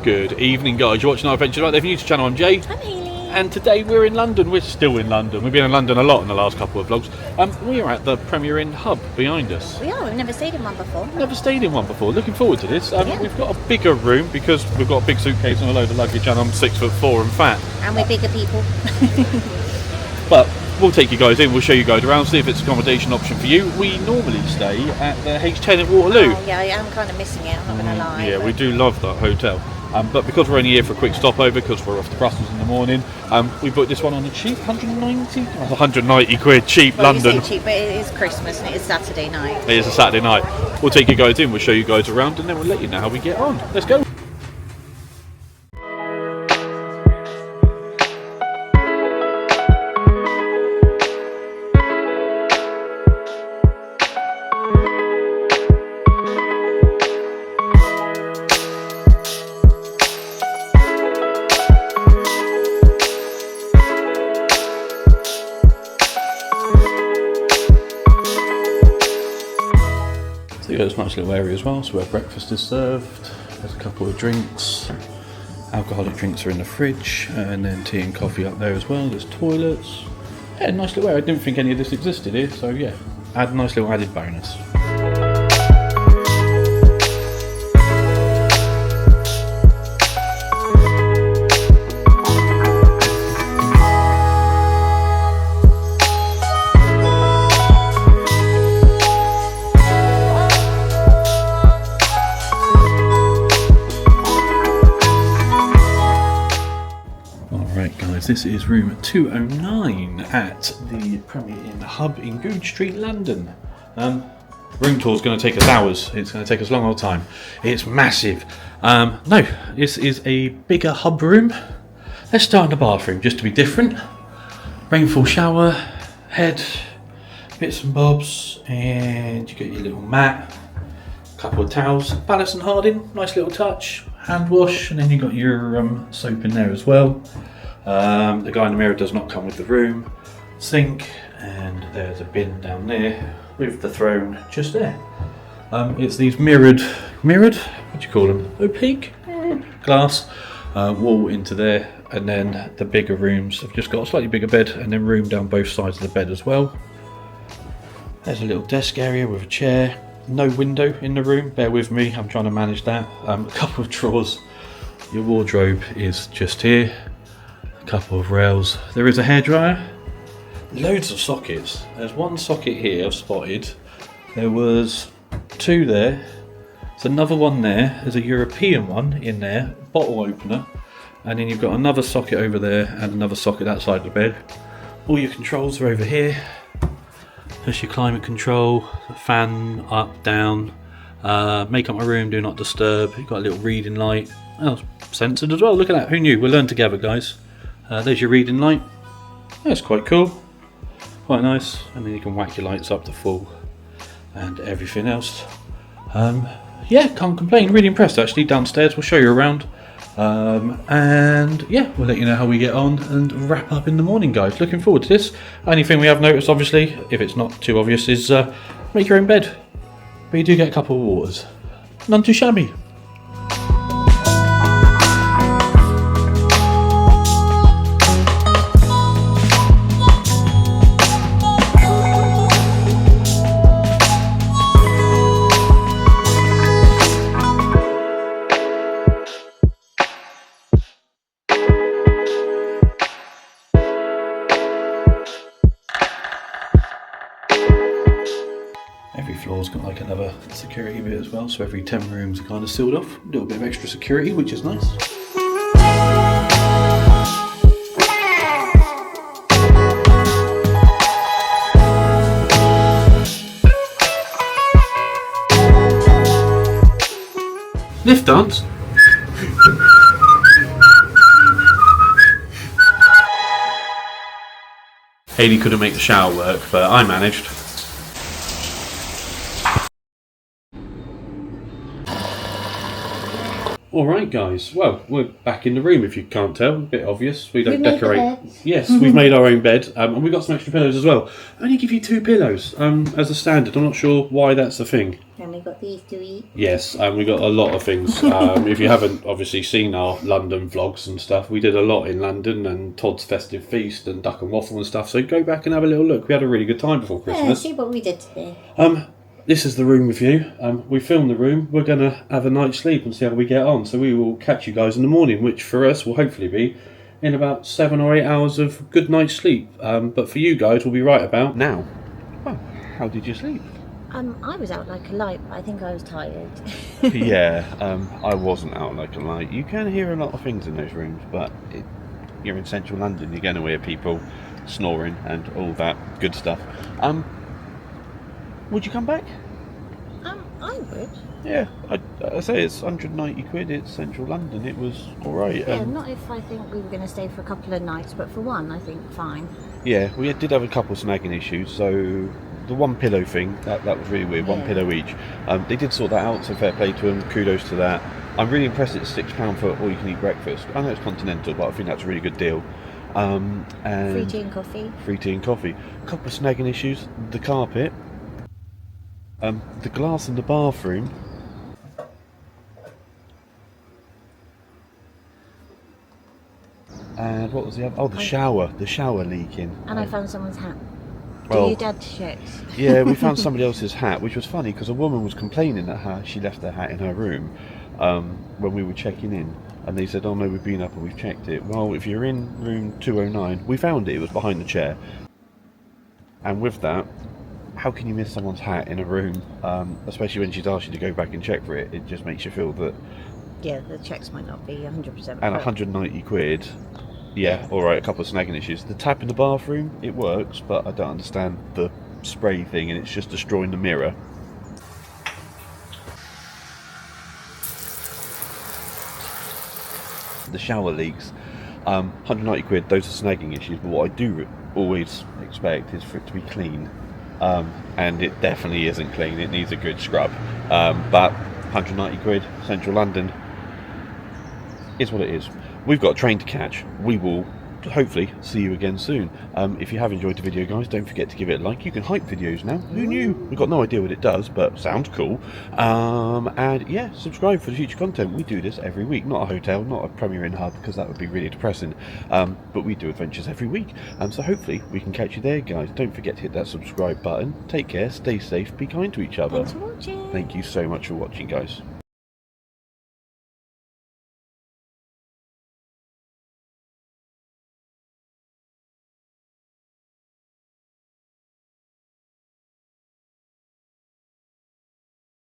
Good evening, guys. You're watching our adventure right there. If you're new to the channel, I'm Jay. I'm Hayley. And today we're in London. We're still in London. We've been in London a lot in the last couple of vlogs. We are at the Premier Inn hub behind us. We are. We've never stayed in one before. Never stayed in one before. Looking forward to this. Yeah. We've got a bigger room because we've got a big suitcase and a load of luggage, and I'm 6'4" and fat. And we're bigger people. But we'll take you guys in. We'll show you guys around, see if it's an accommodation option for you. We normally stay at the H10 in Waterloo. Oh, yeah, I am kind of missing it. I'm not going to lie. Yeah, we do love that hotel. But because we're only here for a quick stopover, because we're off to Brussels in the morning, we booked this one on a cheap 190 quid, cheap well, London. You say cheap, but it is Christmas and it is Saturday night. It is a Saturday night. We'll take you guys in, we'll show you guys around, and then we'll let you know how we get on. Let's go. There's a nice little area as well, so where breakfast is served. There's a couple of drinks. Alcoholic drinks are in the fridge, and then tea and coffee up there as well. There's toilets. Yeah, nice little area. I didn't think any of this existed here, so yeah, add a nice little added bonus. This is room 209 at the Premier Inn hub in Goodge Street, London. Room tour is going to take us hours. It's going to take us a long old time. It's massive. No, this is a bigger hub room. Let's start in the bathroom just to be different. Rainfall shower, head, bits and bobs, and you get your little mat, a couple of towels, Ballast and Harding, nice little touch, hand wash, and then you got your soap in there as well. The guy in the mirror does not come with the room. Sink, and there's a bin down there with the throne just there. It's these mirrored, what do you call them? Opaque glass wall into there, and then the bigger rooms have just got a slightly bigger bed, and then room down both sides of the bed as well. There's a little desk area with a chair. No window in the room. Bear with me, I'm trying to manage that. A couple of drawers. Your wardrobe is just here. Couple of rails. There is a hairdryer. Loads of sockets. There's one socket here I've spotted. There was two there. There's another one there. There's a European one in there. Bottle opener. And then you've got another socket over there and another socket outside the bed. All your controls are over here. There's your climate control. Fan up, down. Make up my room, do not disturb. You've got a little reading light. Oh, censored as well. Look at that. Who knew? We'll learn together, guys. There's your reading light. That's quite cool. Quite nice. And then you can whack your lights up to full and everything else. Yeah, can't complain. Really impressed actually. Downstairs, we'll show you around. And yeah, we'll let you know how we get on and wrap up in the morning, guys. Looking forward to this. Only thing we have noticed, obviously, if it's not too obvious, is make your own bed. But you do get a couple of waters. None too shabby. Every floor's got like another security bit as well, so every 10 rooms are kind of sealed off. A little bit of extra security, which is nice. Lift dance. Hayley couldn't make the shower work, but I managed. Alright guys, well, we're back in the room if you can't tell. A bit obvious, we don't We've made the decorate. bed. Yes, we've made our own bed, and we've got some extra pillows as well. I only give you 2 pillows as a standard. I'm not sure why that's a thing. And we got these to eat. Yes, and we got a lot of things. If you haven't obviously seen our London vlogs and stuff, we did a lot in London and Todd's Festive Feast and Duck and Waffle and stuff, so go back and have a little look. We had a really good time before Yeah, Christmas. see what we did today. This is the room review. We filmed the room. We're going to have a night's sleep and see how we get on. So we will catch you guys in the morning, which for us will hopefully be in about 7 or 8 hours of good night's sleep. But for you guys, we'll be right about now. Well, how did you sleep? I was out like a light, but I think I was tired. Yeah, I wasn't out like a light. You can hear a lot of things in those rooms, but you're in central London. You're going to hear people snoring and all that good stuff. Would you come back? I would. Yeah, I say it's 190 quid, it's central London, it was alright. Yeah, not if I think we were going to stay for a couple of nights, but for one, I think fine. Yeah, we did have a couple of snagging issues, so the one pillow thing, that was really weird, one pillow each. They did sort that out, so fair play to them, kudos to that. I'm really impressed it's £6 for all you can eat breakfast. I know it's continental, but I think that's a really good deal. And Free tea and coffee. Free tea and coffee. A couple of snagging issues, the carpet. The glass in the bathroom. And what was the other? Oh, the shower leaking. And I found someone's hat. Well, Do your dad checks? Yeah, we found somebody else's hat, which was funny because a woman was complaining that she left her hat in her room when we were checking in. And they said, oh no, we've been up and we've checked it. Well, if you're in room 209, we found it was behind the chair. And with that, how can you miss someone's hat in a room, especially when she's asked you to go back and check for it? It just makes you feel that... Yeah, the checks might not be 100%. And 190 quid, yeah, alright, a couple of snagging issues. The tap in the bathroom, it works, but I don't understand the spray thing, and it's just destroying the mirror. The shower leaks, 190 quid, those are snagging issues, but what I do always expect is for it to be clean. And it definitely isn't clean, it needs a good scrub, but 190 quid, central London is what it is. We've got a train to catch. We will hopefully see you again soon. If you have enjoyed the video, guys, don't forget to give it a like. You can hype videos now. Who knew? We've got no idea what it does, but sounds cool. And yeah, subscribe for the future content. We do this every week. Not a hotel, not a Premier Inn hub, because that would be really depressing. But we do adventures every week. So hopefully we can catch you there, guys. Don't forget to hit that subscribe button. Take care, stay safe, be kind to each other. Thanks for watching. Thank you so much for watching, guys.